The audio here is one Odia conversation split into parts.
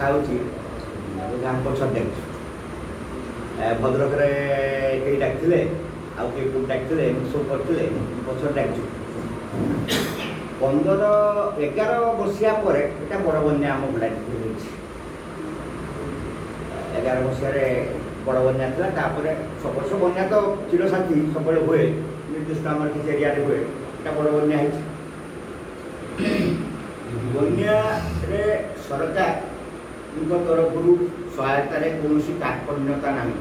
କଥା ହେଉଛି ଗାଁ ପଛ ଦେଖ ଭଦ୍ରକରେ କେହି ଡାକିଥିଲେ ଆଉ କେହି କେଉଁ ଡାକିଥିଲେ ଏମିତି ସବୁ କରିଥିଲେ ପଛରେ ଡାକିଛୁ 11 ମସିହା ପରେ ଏଇଟା ବଡ଼ ବନ୍ୟା ଆମ ବୁଲାଟି ହେଇଛି 11 ମସିହାରେ ବଡ଼ ବନ୍ୟା ଥିଲା ତାପରେ ବର୍ଷ ବନ୍ୟା ତ ଚିରସାଥୀ ସବୁବେଳେ ହୁଏ ନିର୍ଦ୍ଦିଷ୍ଟ ଆମର କିଛି ଏରିଆରେ ହୁଏ ଏଇଟା ବଡ଼ ବନ୍ୟା ହେଇଛି ବନ୍ୟାରେ ସରକାରଙ୍କ ତରଫରୁ ସହାୟତାରେ କୌଣସି ତାତ୍ପର୍ଯ୍ୟତା ନାହିଁ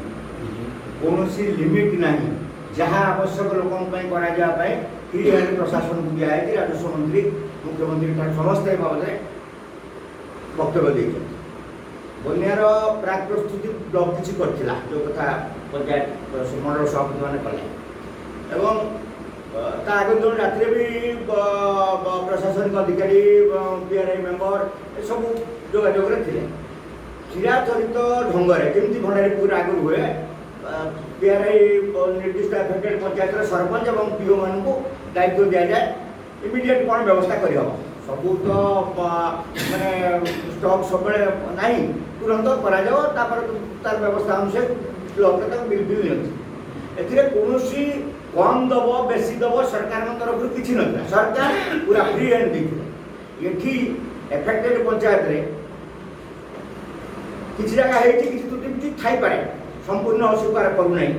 କୌଣସି ଲିମିଟ୍ ନାହିଁ ଯାହା ଆବଶ୍ୟକ ଲୋକଙ୍କ ପାଇଁ କରାଯିବା ପାଇଁ ଫ୍ରି ହ୍ୟାଣ୍ଡ ପ୍ରଶାସନକୁ ଦିଆଯାଇଛି ରାଜସ୍ୱ ମନ୍ତ୍ରୀ ମୁଖ୍ୟମନ୍ତ୍ରୀ ଠାରୁ ସମସ୍ତେ ଏ ବାବଦରେ ବକ୍ତବ୍ୟ ଦେଇଛନ୍ତି ବନ୍ୟାର ପ୍ରାକ୍ ପ୍ରସ୍ତୁତି ବ୍ଲକ୍ କିଛି କରିଥିଲା ଯେଉଁ କଥା ପଞ୍ଚାୟତ ମଣ୍ଡଳ ସଭାପତିମାନେ କଲେ ଏବଂ ତା ଆଗ ଦିନ ରାତିରେ ବି ପ୍ରଶାସନିକ ଅଧିକାରୀ PRI ମେମ୍ବର ଏସବୁ ଯୋଗାଯୋଗରେ ଥିଲେ ଚିରାଚରିତ ଢଙ୍ଗରେ ଯେମିତି ଭଣ୍ଡାରୀପୁର ଆଗରୁ ହୁଏ PRI ନିର୍ଦ୍ଦିଷ୍ଟ ଆଫେକ୍ଟେଡ୍ ପଞ୍ଚାୟତର ସରପଞ୍ଚ ଏବଂ PO ମାନଙ୍କୁ ଦାୟିତ୍ୱ ଦିଆଯାଏ ଇମିଡ଼ିଏଟ୍ କ'ଣ ବ୍ୟବସ୍ଥା କରିହେବ ସବୁ ତ ମାନେ ଷ୍ଟକ୍ ସବୁବେଳେ ନାହିଁ ତୁରନ୍ତ କରାଯାଉ ତାପରେ ତାର ବ୍ୟବସ୍ଥା ଅନୁସାରେ ବ୍ଲକରେ ତାକୁ ବିଲ୍ ନିଅନ୍ତି ଏଥିରେ କୌଣସି କମ୍ ଦେବ ବେଶୀ ଦେବ ସରକାରଙ୍କ ତରଫରୁ କିଛି ନଥିଲା ସରକାର ପୁରା ଫ୍ରି ହ୍ୟାଣ୍ଡ ଦେଇଥିଲେ ଏଠି ଏଫେକ୍ଟେଡ୍ ପଞ୍ଚାୟତରେ କିଛି ଜାଗା ହେଇଛି କିଛି ତ୍ରୁଟି ଥାଇପାରେ ସମ୍ପୂର୍ଣ୍ଣ ଅସ୍ୱୀକାର କରୁନାହିଁ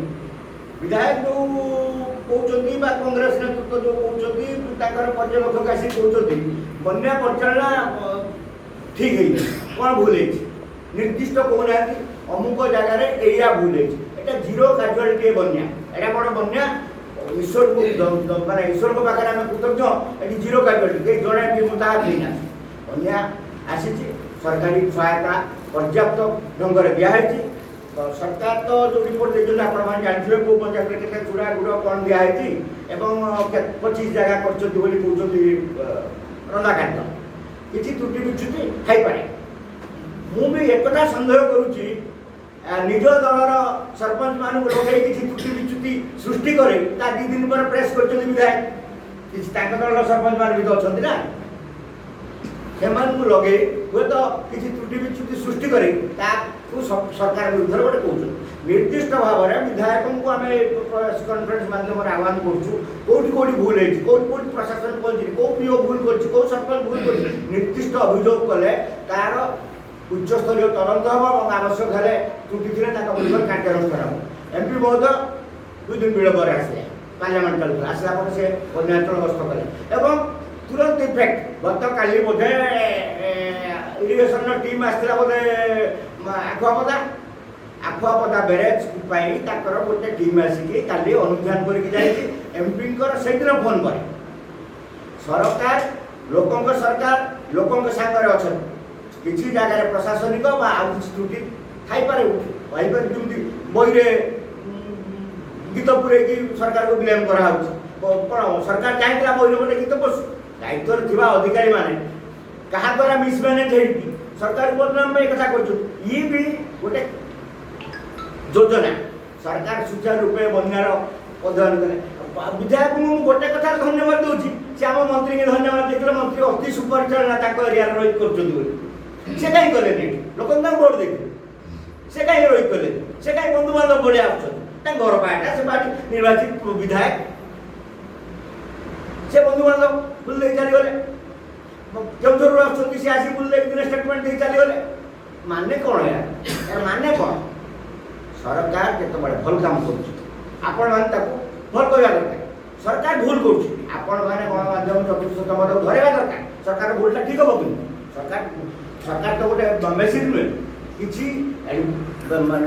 ବିଧାୟକ ଯେଉଁ କହୁଛନ୍ତି ବା କଂଗ୍ରେସ ନେତୃତ୍ୱ ଯେଉଁ କହୁଛନ୍ତି ତାଙ୍କର ପର୍ଯ୍ୟବେକ୍ଷକ ଆସି କହୁଛନ୍ତି ବନ୍ୟା ପରିଚାଳନା ଠିକ୍ ହେଇନି କ'ଣ ଭୁଲ ହେଇଛି ନିର୍ଦ୍ଦିଷ୍ଟ କହୁନାହାନ୍ତି ଅମୁକ ଜାଗାରେ ଏଇଆ ଭୁଲ ହେଇଛି ଏଇଟା ଜିରୋ କାଜୁଆଲିଟି ବନ୍ୟା ଏଇଟା କ'ଣ ବନ୍ୟା ଈଶ୍ୱରଙ୍କୁ ମାନେ ଈଶ୍ୱରଙ୍କ ପାଖରେ ଆମେ କୃତଜ୍ଞ ଏଠି ଜିରୋ କାଜୁଆଲିଟି କେହି ଜଣେ ବି ତାହା ଦେଇନାହାନ୍ତି ବନ୍ୟା ଆସିଛି ସରକାରୀ ସହାୟତା ପର୍ଯ୍ୟାପ୍ତ ଢଙ୍ଗରେ ଦିଆହେଇଛି ସରକାର ତ ଯେଉଁ ରିପୋର୍ଟ ଦେଇଛନ୍ତି ଆପଣମାନେ ଜାଣିଥିବେ କେଉଁ ପଞ୍ଚାୟତରେ କେତେ ଚୂଡ଼ା ଗୁଡ଼ କ'ଣ ଦିଆହେଇଛି ଏବଂ 25 ଜାଗା କରିଛନ୍ତି ବୋଲି କହୁଛନ୍ତି ରନ୍ଧାଖାଦ୍ୟ କିଛି ତ୍ରୁଟି ବିଚ୍ୟୁତି ଥାଇପାରେ ମୁଁ ବି ଏକଥା ସନ୍ଦେହ କରୁଛି ନିଜ ଦଳର ସରପଞ୍ଚ ମାନଙ୍କୁ ଲଗାଇ କିଛି ତ୍ରୁଟି ବିଚ୍ୟୁତି ସୃଷ୍ଟି କରି ତା 2 ଦିନ ପରେ ପ୍ରେସ୍ କରିଛନ୍ତି ବିଧାୟକ କିଛି ତାଙ୍କ ଦଳର ସରପଞ୍ଚ ମାନେ ବି ତ ଅଛନ୍ତି ନା ସେମାନଙ୍କୁ ଲଗେଇ ହୁଏତ କିଛି ତ୍ରୁଟି ବିଚ୍ୟୁତି ସୃଷ୍ଟି କରି ତାକୁ ସରକାର ବିରୁଦ୍ଧରେ ଗୋଟେ କହୁଛନ୍ତି ନିର୍ଦ୍ଦିଷ୍ଟ ଭାବରେ ବିଧାୟକଙ୍କୁ ଆମେ ପ୍ରେସ୍ କନଫରେନ୍ସ ମାଧ୍ୟମରେ ଆହ୍ୱାନ କରୁଛୁ କେଉଁଠି କେଉଁଠି ଭୁଲ ହେଇଛି କେଉଁଠି ପ୍ରଶାସନ ପହଞ୍ଚିନି କେଉଁ PO ଭୁଲ କରିଛି କେଉଁ ସରପଞ୍ଚ ଭୁଲ କରିଛି ନିର୍ଦ୍ଦିଷ୍ଟ ଅଭିଯୋଗ କଲେ ତାର ଉଚ୍ଚସ୍ତରୀୟ ତଦନ୍ତ ହେବ ଏବଂ ଆବଶ୍ୟକ ହେଲେ ତ୍ରୁଟି ଥିଲେ ତାଙ୍କ ବିରୁଦ୍ଧରେ କାର୍ଯ୍ୟାନୁଷ୍ଠାନ ହେବ MP ମହୋଦୟ 2 ଦିନ ବିଳମ୍ବରେ ଆସିଲେ ପାର୍ଲାମେଣ୍ଟ ଚାଲୁଥିଲା ଆସିଲା ପରେ ସେ ବନ୍ୟାଞ୍ଚଳ ଗସ୍ତ କଲେ ଏବଂ ତୁରନ୍ତ ଇଫେକ୍ଟ ଗତକାଲି ବୋଧେ ଇରିଗେସନର ଟିମ୍ ଆସିଥିଲା ବୋଧେ ଆଖୁଆପଦା ବ୍ୟାରେଜ୍ ପାଇଁ ତାଙ୍କର ଗୋଟେ ଟିମ୍ ଆସିକି କାଲି ଅନୁଧ୍ୟାନ କରିକି ଯାଇଛି MPଙ୍କର ସେଇଦିନ ଫୋନ୍ ପରେ ସରକାର ଲୋକଙ୍କ ସାଙ୍ଗରେ ଅଛନ୍ତି କିଛି ଜାଗାରେ ପ୍ରଶାସନିକ ବା ଆଉ କିଛି ତ୍ରୁଟି ଥାଇପାରେ ଯେମିତି ବହିରେ ଗୀତ ପୁରେଇକି ସରକାରକୁ ବ୍ଲେମ୍ କରାହେଉଛି କ'ଣ ସରକାର ଚାହିଁଥିଲା ବହିରେ ଗୋଟେ ଗୀତ ପଶୁ ଦାୟିତ୍ୱରେ ଥିବା ଅଧିକାରୀମାନେ କାହା ଦ୍ୱାରା ମିସମ୍ୟାନେଜ୍ ହେଇକି ସରକାରକୁ ବଦନାମ ପାଇଁ କଥା କରୁଛନ୍ତି ଇଏ ବି ଗୋଟେ ଯୋଜନା ସରକାର ସୁଚାରୁ ରୂପେ ବନ୍ୟାର ଅଧ୍ୟୟନ କଲେ ବିଧାୟକଙ୍କୁ ମୁଁ ଗୋଟେ କଥା ଧନ୍ୟବାଦ ଦେଉଛି ସେ ଆମ ମନ୍ତ୍ରୀଙ୍କୁ ଧନ୍ୟବାଦ ଦେଇଥିଲେ ମନ୍ତ୍ରୀ ଅତି ସୁପରିଚାଳନା ତାଙ୍କ ଏରିଆରେ ରହି କରୁଛନ୍ତି ବୋଲି ସେ କାହିଁ କଲେନି ଏଠି ଲୋକ ତାଙ୍କୁ ଭୋଟ ଦେଇଥିଲେ ସେ କାହିଁ ରହି କଲେନି ସେ କାହିଁ ବନ୍ଧୁବାନ୍ଧବ ଭଳିଆ ଆସୁଛନ୍ତି ତାଙ୍କ ଘର ପାଖଟା ସେ ନିର୍ବାଚିତ ବିଧାୟକ ସେ ବନ୍ଧୁବାନ୍ଧବ ବୁଲି ଦେଇ ଚାଲିଗଲେ କେଉଁଝରରୁ ଆସୁଛନ୍ତି ସେ ଆସି ବୁଲି ଦେଇକି ଦିନେ ଷ୍ଟେଟମେଣ୍ଟ ଦେଇ ଚାଲିଗଲେ ମାନେ କ'ଣ ଏହାର ମାନେ କ'ଣ ସରକାର ଯେତେବେଳେ ଭଲ କାମ କରୁଛି ଆପଣମାନେ ତାକୁ ଭଲ କରିବା ଦରକାର ସରକାର ଭୁଲ କରୁଛି ଆପଣମାନେ ଗଣମାଧ୍ୟମ ଚତୁର୍ଥତମ ଧରେଇବା ଦରକାର ସରକାର ଭୁଲଟା ଠିକ୍ ହେବ କିନ୍ତୁ ସରକାର ତ ଗୋଟେ ମେସିନ୍ ନୁହେଁ କିଛି ମାନେ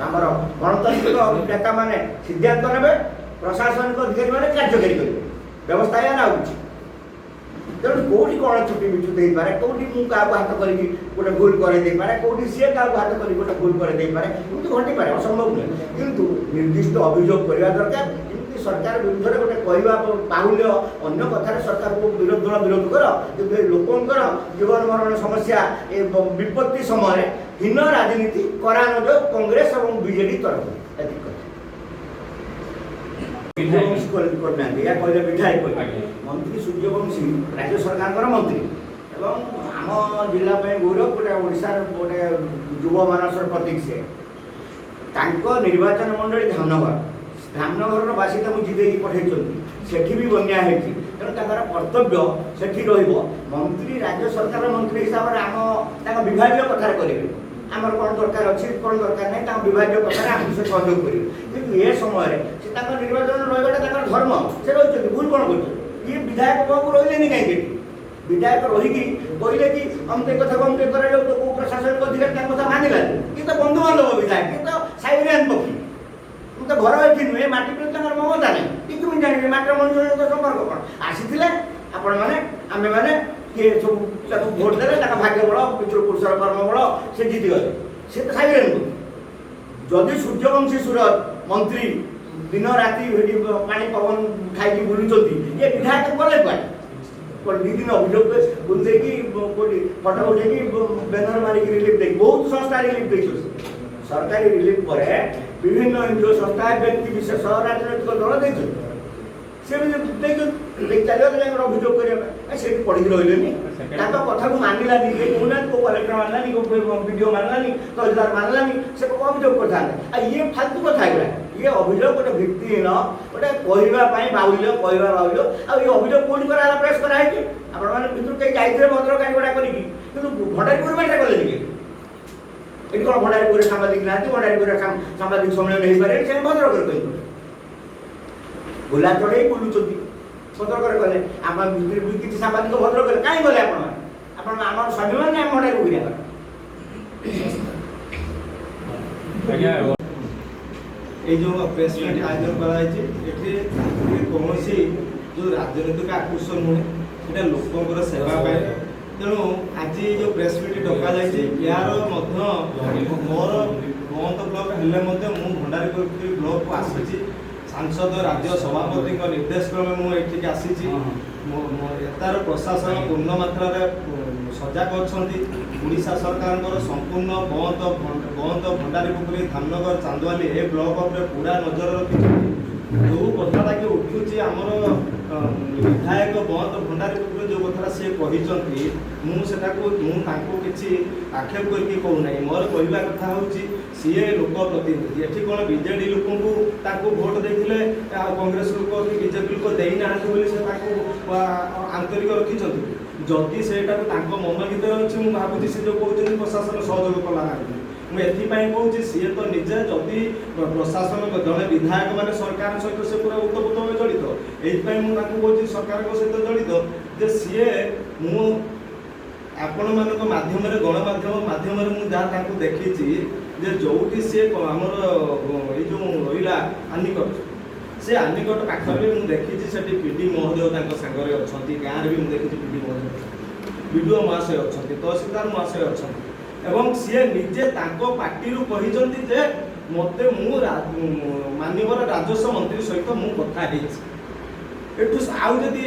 ଆମର ଗଣତାନ୍ତ୍ରିକ ନେତାମାନେ ସିଦ୍ଧାନ୍ତ ନେବେ ପ୍ରଶାସନିକ ଅଧିକାରୀମାନେ କାର୍ଯ୍ୟକାରୀ କରିବେ ବ୍ୟବସ୍ଥା ଏହା ଲାଗୁଛି ତେଣୁ କେଉଁଠି କ'ଣ ତ୍ରୁଟି ବିଚ୍ୟୁତି ହେଇପାରେ କେଉଁଠି ମୁଁ କାହାକୁ ହାତ କରିକି ଗୋଟେ ଭୁଲ କରେଇ ଦେଇପାରେ କେଉଁଠି ସିଏ କାହାକୁ ହାତ କରିକି ଗୋଟେ ଭୁଲ କରେଇ ଦେଇପାରେ ଏମିତି ଘଟିପାରେ ଅସମ୍ଭବ ନୁହେଁ କିନ୍ତୁ ନିର୍ଦ୍ଦିଷ୍ଟ ଅଭିଯୋଗ କରିବା ଦରକାର ଏମିତି ସରକାର ବିରୁଦ୍ଧରେ ଗୋଟେ କହିବା ବାହୁଲ୍ୟ ଅନ୍ୟ କଥାରେ ସରକାରକୁ ବିରୋଧ କର କିନ୍ତୁ ଏ ଲୋକଙ୍କର ଜୀବନ ମରଣ ସମସ୍ୟା ଏ ବିପତ୍ତି ସମୟରେ ହୀନ ରାଜନୀତି କରାନଯାଉ କଂଗ୍ରେସ ଏବଂ BJD ତରଫରୁ ଏତିକି କଥା କରିନାହାନ୍ତି ଏହା କହିଲେ ବିଧାୟକ ମନ୍ତ୍ରୀ ସୂର୍ଯ୍ୟବଂଶୀ ରାଜ୍ୟ ସରକାରଙ୍କର ମନ୍ତ୍ରୀ ଏବଂ ଆମ ଜିଲ୍ଲା ପାଇଁ ଗୌରବ, ଗୋଟେ ଓଡ଼ିଶାର ଗୋଟେ ଯୁବ ମାନସର ପ୍ରତୀକ ସେ। ତାଙ୍କ ନିର୍ବାଚନ ମଣ୍ଡଳୀ ଧାମନଗରର ବାସିନ୍ଦା ମୁଁ ଜିତେଇକି ପଠାଇଛନ୍ତି, ସେଠି ବି ବନ୍ୟା ହେଇଛି। ତେଣୁ ତାଙ୍କର କର୍ତ୍ତବ୍ୟ ସେଠି ରହିବ। ମନ୍ତ୍ରୀ ରାଜ୍ୟ ସରକାର ମନ୍ତ୍ରୀ ହିସାବରେ ତାଙ୍କ ବିଭାଗୀୟ କଥାରେ କରିବେ, ଆମର କ'ଣ ଦରକାର ଅଛି କ'ଣ ଦରକାର ନାହିଁ, ତାଙ୍କ ବିଭାଗୀୟ କଥାରେ ଆମକୁ ସେ ସହଯୋଗ କରିବେ। କିନ୍ତୁ ଏ ସମୟରେ ସେ ତାଙ୍କ ନିର୍ବାଚନ ରହିବାଟା ତାଙ୍କର ଧର୍ମ, ସେ ରହିଛନ୍ତି। ଭୁଲ କ'ଣ କରୁଛନ୍ତି? ଇଏ ବିଧାୟକ ବାବୁ ରହିଲେନି କାହିଁକି? ବିଧାୟକ ରହିକି କହିଲେ କି ଅମତେ କଥାକୁ ଅମତେ କରାଯାଉ, ତ କେଉଁ ପ୍ରଶାସନିକ ଅଧିକାରୀ ତାଙ୍କ କଥା ମାନିଲାନି। ଇଏ ତ ବନ୍ଧୁବାନ୍ଧବ ବିଧାୟକ, ଇଏ ତ ସାଇରିଆନ୍ ପକ୍ଷୀ। ମୁଁ ତ ଘର ଏଠି ନୁହେଁ, ମାଟି ପ୍ରତି ତାଙ୍କର ମମତା ନାହିଁ। କିନ୍ତୁ ମୁଁ ଜାଣିବି ମାଟିର ମଣିଷ ସହିତ ସମ୍ପର୍କ କ'ଣ। ଆସିଥିଲେ ଆପଣମାନେ ଆମେମାନେ କିଏ ସବୁ ତାକୁ ଭୋଟ ଦେଲେ, ତାଙ୍କ ଭାଗ୍ୟ ବଳ ପିତୃପୁରୁଷର କର୍ମ ବଳ ସେ ଜିତିଗଲେ। ସେ ତ ସାଇରେନ୍ ପକ୍ଷୀ। ଯଦି ସୂର୍ଯ୍ୟବଂଶୀ ସୁରତ ମନ୍ତ୍ରୀ ଦିନ ରାତି ସେଠି ପାଣି ପବନ ଖାଇକି ବୁଲୁଛନ୍ତି, ଇଏ ବିଧାୟକ ଗଲେ କୁଆଡ଼େ? 2 ଦିନ ଅଭିଯୋଗ ବୁଲେଇକି ଫଟୋ ଉଠେଇକି ବ୍ୟାନର ମାରିକି ରିଲିଫ୍ ଦେଇକି ବହୁତ ସଂସ୍ଥା ରିଲିଫ୍ ଦେଇଛନ୍ତି। ସରକାରୀ ରିଲିଫ୍ ପରେ ବିଭିନ୍ନ ଏନ୍ଜିଓ ସଂସ୍ଥା, ବ୍ୟକ୍ତି ବିଶେଷ, ରାଜନୈତିକ ଦଳ ଦେଇଛନ୍ତି। ସେ ବି ଦେଇଛନ୍ତି ଚାଲିଗଲେ ଅଭିଯୋଗ କରିବା ପାଇଁ। ସେଠି ପଡ଼ିକି ରହିଲେନି, ତାଙ୍କ କଥାକୁ ମାନିଲାନି। ଇଏ କହୁନାହାନ୍ତି କେଉଁ କଲେକ୍ଟର ମାନିଲାନି, କେଉଁ ବିଡ଼ିଓ ମାନିଲାନି, ତହସିଲଦାର ମାନିଲାନି, ସେ ଅଭିଯୋଗ କରିଥାନ୍ତେ। ଆଉ ଇଏ ଫାଲତୁ କଥା ଏଗୁଡ଼ା। ଇଏ ଅଭିଯୋଗ ଗୋଟେ ଭିତ୍ତିହୀନ, ଗୋଟେ କହିବା ପାଇଁ ବାହୁଲ୍ୟ, କହିବା ବାହୁଲ୍ୟ। ଆଉ ଏ ଅଭିଯୋଗ କୋଉଠି କରାହେଲା? ପ୍ରେସ୍ କରାହେଇଛି। ଆପଣମାନେ ଭିତରୁ କେହି ଯାଇଥିଲେ ଭଦ୍ରକ କାରିଗଡ଼ା କରିକି, କିନ୍ତୁ ଭଣ୍ଡାରୀପୁର ବାଟରେ କଲେନି କେହି। ଏଠି କ'ଣ ଭଣ୍ଡାରୀପୁରରେ ସାମ୍ବାଦିକ ନାହାନ୍ତି? ଭଣ୍ଡାରୀପୁରରେ ସାମ୍ବାଦିକ ସମ୍ମିଳନୀ ହେଇପାରେ, ସେ ଭଦ୍ରକରେ କହିଥିଲେ। ଗୋଲା ଚଢ଼େଇ ବୁଲୁଛନ୍ତି, ଭଦ୍ରକରେ ଗଲେ। ଆମ ଭିତରେ କିଛି ସାମ୍ବାଦିକ ଭଦ୍ରକରେ କାହିଁ ଗଲେ? ଆପଣ ଆମର ସ୍ୱାଭିମାନ ଆମେ ଭଣ୍ଡାରୀପୁର କରିବା। এই যে প্রেস মিট আয়োজন করা হয়েছে, এটি কৌশি যে রাজনৈতিক আকর্ষণ নুহে, এটা লোকর সেবা পাই। তেণু আজ যে প্রেস মিট ডকা যাই, ইয়ার মোর বন্ধ ব্লক হলে মু ভণ্ডারীপুর ব্লক আসিছি। সাংসদ রাজ্য সভাপতি নির্দেশ ক্রমে মু এঠিক আসিছি। এটার প্রশাসন পূর্ণ মাত্রার সজাগ অনেক। ওড়িশা সরকার সম্পূর্ণ বন্ধ ভণ্ডারীপুর, ধামনগর, চান্দোয়ালি এ ব্লক উপরে পুরা নজর রଖିছেন। যে কথাটা কি উঠুଛି আমার বিধায়ক বন্ধ ভণ্ডারীপুর যে কথাটা সে କହିଛନ୍ତି, ମୁଁ କିଛି ଆକ୍ଷେପ କରିକି କହୁନାହିଁ। ମୋର କହିବା କଥା ହେଉଛି ସିଏ ଲୋକ ପ୍ରତିନିଧି। ଏଠି କ'ଣ ବିଜେଡି ଲୋକଙ୍କୁ ତାଙ୍କୁ ଭୋଟ ଦେଇଥିଲେ, ଆଉ କଂଗ୍ରେସ ଲୋକ କି ବିଜେପି ଲୋକ ଦେଇନାହାନ୍ତି ବୋଲି ସେ ତାଙ୍କୁ ଆନ୍ତରିକ ରଖିଛନ୍ତି? ଯଦି ସେଇଟାକୁ ତାଙ୍କ ମନ ଭିତରେ ଅଛି, ମୁଁ ଭାବୁଛି ସେ ଯେଉଁ କହୁଛନ୍ତି ପ୍ରଶାସନ ସହଯୋଗ କଲା ନାହିଁ। ମୁଁ ଏଥିପାଇଁ କହୁଛି, ସିଏ ତ ନିଜେ ଯଦି ପ୍ରଶାସନ ଜଣେ ବିଧାୟକ ମାନେ ସରକାର ସହିତ ସେ ପୁରା ଉତ୍ତପ୍ରୋତ ଭାବେ ଜଡ଼ିତ। ଏଇଥିପାଇଁ ମୁଁ ତାଙ୍କୁ କହୁଛି ସରକାରଙ୍କ ସହିତ ଜଡ଼ିତ, ଯେ ସିଏ ମୁଁ ଆପଣମାନଙ୍କ ମାଧ୍ୟମରେ, ଗଣମାଧ୍ୟମ ମାଧ୍ୟମରେ ମୁଁ ଯାହା ତାଙ୍କୁ ଦେଖିଛି, ଯେ ଯେଉଁଠି ସିଏ ଆମର ଏଇ ଯେଉଁ ରହିଲା ଆନିକଟ, ସେ ଆନିକଟ ପାଖରେ ବି ମୁଁ ଦେଖିଛି ସେଠି ପିଡି ମହୋଦୟ ତାଙ୍କ ସାଙ୍ଗରେ ଅଛନ୍ତି। ଗାଁରେ ବି ମୁଁ ଦେଖିଛି ପିଡି ମହୋଦୟ, ବିଡିଓ ମହାଶୟ ଅଛନ୍ତି, ତହସିଲଦାର ମହାଶୟ ଅଛନ୍ତି। ଏବଂ ସିଏ ନିଜେ ତାଙ୍କ ପାର୍ଟିରୁ କହିଛନ୍ତି ଯେ ମୋତେ ମାନ୍ୟବର ରାଜସ୍ୱ ମନ୍ତ୍ରୀ ସହିତ ମୁଁ କଥା ହେଇଛି। ଏଠୁ ଆଉ ଯଦି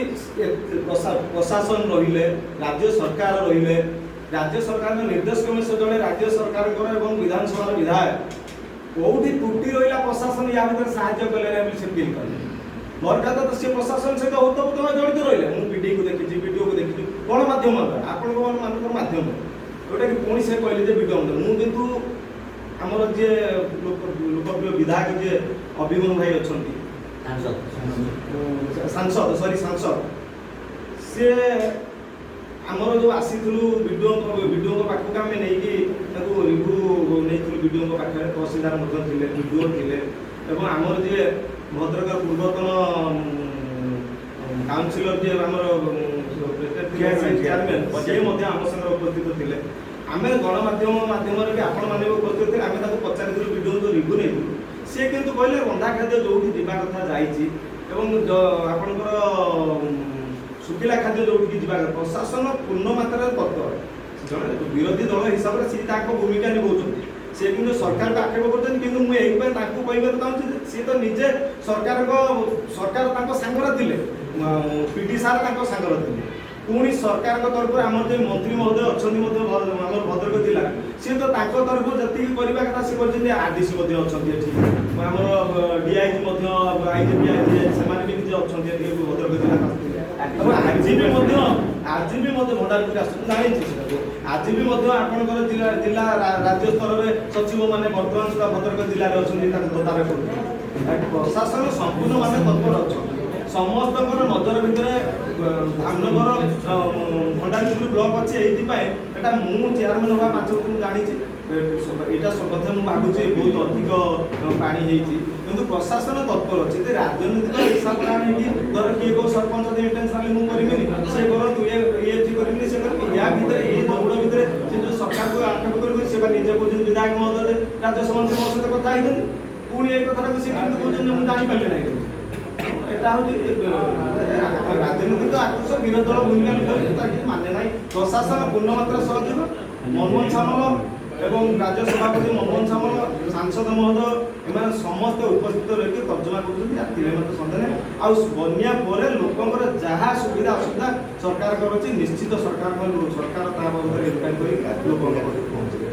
ପ୍ରଶାସନ ରହିଲେ, ରାଜ୍ୟ ସରକାର ରହିଲେ, ରାଜ୍ୟ ସରକାରଙ୍କ ନିର୍ଦ୍ଦେଶ କ୍ରମେ ସେ ଜଣେ ରାଜ୍ୟ ସରକାରଙ୍କର ଏବଂ ବିଧାନସଭାର ବିଧାୟକ, କୋଉଠି ତ୍ରୁଟି ରହିଲା ପ୍ରଶାସନ ୟା ଭିତରେ ସାହାଯ୍ୟ କଲେ ବୋଲି ସେ ଫିଲ୍ କଲେ। ମୋର କଥା ତ ସେ ପ୍ରଶାସନ ସହିତ ଓତପ୍ରୋତ ଭାବେ ଜଡ଼ିତ ରହିଲେ। ମୁଁ ପିଡିକୁ ଦେଖିଛି, ବିଡିଓକୁ ଦେଖିଛି, ଗଣମାଧ୍ୟମ ଆପଣଙ୍କ ମାନଙ୍କର ମାଧ୍ୟମ, ଯୋଉଟାକି ପୁଣି ସେ କହିଲେ ଯେ ବିଡିଓ ମୁଁ। କିନ୍ତୁ ଆମର ଯିଏ ଲୋକପ୍ରିୟ ବିଧାୟକ ଯିଏ ଅଭିମନ୍ୟୁ ଭାଇ ଅଛନ୍ତି, ସାଂସଦ ସିଏ ଆମର ଯେଉଁ ଆସିଥିଲୁ ବିଡିଓଙ୍କ ପାଖକୁ ଆମେ ନେଇକି ତାକୁ ରିଭ୍ୟୁ ନେଇଥିଲୁ। ବିଡିଓଙ୍କ ପାଖରେ ତହସିଲଦାର ମଧ୍ୟ ଥିଲେ, ବିଡିଓ ଥିଲେ, ଏବଂ ଆମର ଯିଏ ଭଦ୍ରକର ପୂର୍ବତନ କାଉନସିଲର ଯିଏ ଆମର ଚେୟାରମ୍ୟାନ୍, ସିଏ ମଧ୍ୟ ଆମ ସାଙ୍ଗରେ ଉପସ୍ଥିତ ଥିଲେ। ଆମେ ଗଣମାଧ୍ୟମ ମାଧ୍ୟମରେ ବି ଆପଣମାନେ ବି ଉପସ୍ଥିତ ଥିଲେ। ଆମେ ତାକୁ ପଚାରିଥିଲୁ, ବିଡିଓଙ୍କ ରିଭ୍ୟୁ ନେଇଥିଲୁ। ସିଏ କିନ୍ତୁ କହିଲେ ରନ୍ଧା ଖାଦ୍ୟ ଯେଉଁଠି ଯିବା କଥା ଯାଇଛି, ଏବଂ ଆପଣଙ୍କର ଶୁଖିଲା ଖାଦ୍ୟ ଯେଉଁଠିକି ଯିବା କଥା, ପ୍ରଶାସନ ପୂର୍ଣ୍ଣ ମାତ୍ରାରେ ତତ୍ପର। ଜଣେ ବିରୋଧୀ ଦଳ ହିସାବରେ ସିଏ ତାଙ୍କ ଭୂମିକା ନିଭାଉଛନ୍ତି। ସିଏ କିନ୍ତୁ ସରକାରକୁ ଆକ୍ଷେପ କରୁଛନ୍ତି। କିନ୍ତୁ ମୁଁ ଏଇଥିପାଇଁ ତାଙ୍କୁ କହିବାକୁ ଚାହୁଁଛି ଯେ ସିଏ ତ ନିଜେ ସରକାର ତାଙ୍କ ସାଙ୍ଗରେ ଥିଲେ, ପିଡି ସାର୍ ତାଙ୍କ ସାଙ୍ଗରେ ଥିଲେ। ପୁଣି ସରକାରଙ୍କ ତରଫରୁ ଆମର ଯେଉଁ ମନ୍ତ୍ରୀ ମହୋଦୟ ଅଛନ୍ତି ମଧ୍ୟ ଆମର ଭଦ୍ରକ ଜିଲ୍ଲା, ସିଏ ତ ତାଙ୍କ ତରଫରୁ ଯେତିକି କରିବା କଥା ସିଏ କରିଛନ୍ତି। ଆରଡିସି ମଧ୍ୟ ଅଛନ୍ତି ଏଠି, ଆମର ଡିଆଇଜି ମଧ୍ୟ, ଆଇଜିପି, ସେମାନେ ବି ନିଜେ ଅଛନ୍ତି ଏଠି ଭଦ୍ରକ ଜିଲ୍ଲା। ଏବଂ ଆଜି ବି ମଧ୍ୟ ଭଣ୍ଡାରପୁର ଆସୁଛନ୍ତି ଜାଣିଛି ସେଟାକୁ ଆଜି ବି ମଧ୍ୟ ଆପଣଙ୍କର ଜିଲ୍ଲା ରାଜ୍ୟ ସ୍ତରରେ ସଚିବ ମାନେ ବର୍ତ୍ତମାନ ସୁଦ୍ଧା ଭଦ୍ରକ ଜିଲ୍ଲାରେ ଅଛନ୍ତି ତାଙ୍କ ତଦାରଖ କରୁଛନ୍ତି। ପ୍ରଶାସନ ସମ୍ପୂର୍ଣ୍ଣ ମାନେ ତତ୍ପର ଅଛନ୍ତି। ସମସ୍ତଙ୍କର ନଜର ଭିତରେ ଧାମନଗର ଭଣ୍ଡାରପୁର ବ୍ଲକ ଅଛି। ଏଇଥିପାଇଁ ଏଟା ମୁଁ ଚେୟାରମ୍ୟାନ ହବା 5 ବର୍ଷ ମୁଁ ଜାଣିଛି ଏଇଟା କଥା ମୁଁ ଭାବୁଛି ବହୁତ ଅଧିକ ପାଣି ହେଇଛି କିନ୍ତୁ ପ୍ରଶାସନ ତତ୍ପର ଅଛି। ଏତେ ରାଜନୈତିକ ହିସାବ ହେଇକି ଧର କିଏ କୋଉ ସରପଞ୍ଚ ଇଣ୍ଟେନସନାଲି ମୁଁ କରିବିନି ସେ କରନ୍ତୁ ଇଏ କରିବିନି ସେ କରିବି ୟା ଭିତରେ ଏଇ ଦୌଡ଼ ଭିତରେ ସେ ଯୋଉ ସରକାରକୁ ଆକ୍ଷେପ କରିବେ ସେ ବା ନିଜେ କହୁଛନ୍ତି ବିଧାୟକ ମହୋଦୟ ରାଜ୍ୟ ସଭାମନ୍ତ୍ରୀ ମୋ ସହିତ କଥା ହେଇଛନ୍ତି ପୁଣି ଏଇ କଥାଟାକୁ ସେ କେମିତି କହୁଛନ୍ତି ମୁଁ ଜାଣିପାରିଲି ନାହିଁ। এটা হচ্ছে রাজনৈতিক আক্রোশ বিরোধী দল ভূমিকা নিভাবে তার কিছু মানে নাই। প্রশাসন পূর্ণমাত্রা সহযোগ মনমোহন সামল এবং রাজ্য সভাপতি মনমোহন সামল সাংসদ মহোদয় এମାନେ ସମସ୍ତେ ଉପସ୍ଥିତ ରହିକି ତର୍ଜମା କରୁଛନ୍ତି ରାତିରେ ମଧ୍ୟ ସନ୍ଧ୍ୟାରେ। ଆଉ ବନ୍ୟା ପରେ ଲୋକଙ୍କର ଯାହା ସୁବିଧା ଅସୁବିଧା ସରକାର କରୁଛି ନିଶ୍ଚିତ ସରକାର ତା ବାବଦରେ ଇନକ୍ୱାରି କରି ଲୋକଙ୍କ ପାଖରେ ପହଞ୍ଚିବେ।